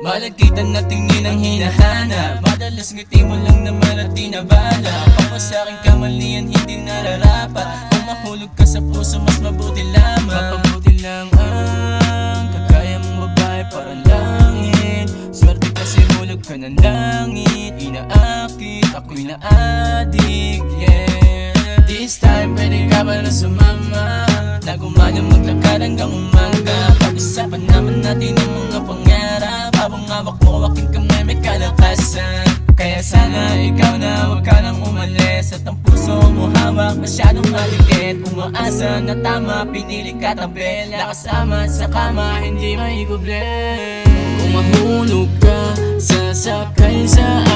Malagitan na tingin ang hinahanap, madalas ngiti mo lang naman at tinabala. Papasaking kamalian hindi nararapat, kung mahulog ka sa puso mas mabuti lamang. Mapabuti lang ang kagaya mong babae parang langit. Swerte kasi hulog ka ng langit, inaakit ako'y naadik, yeah. This time pwede ka ba na sumama, na gumanang maglakad hanggang umaga. Pag-usapan naman natin ang mga pangarap, habang hawak mo aking kamay may kalakasan. Kaya sana ikaw na huwag ka nang umalis, at ang puso mo hawak masyadong malikit. Umaasa na tama, pinili ka tabi, nakasama sa kama, hindi maiguble. Kung mahulog ka, sasakay sa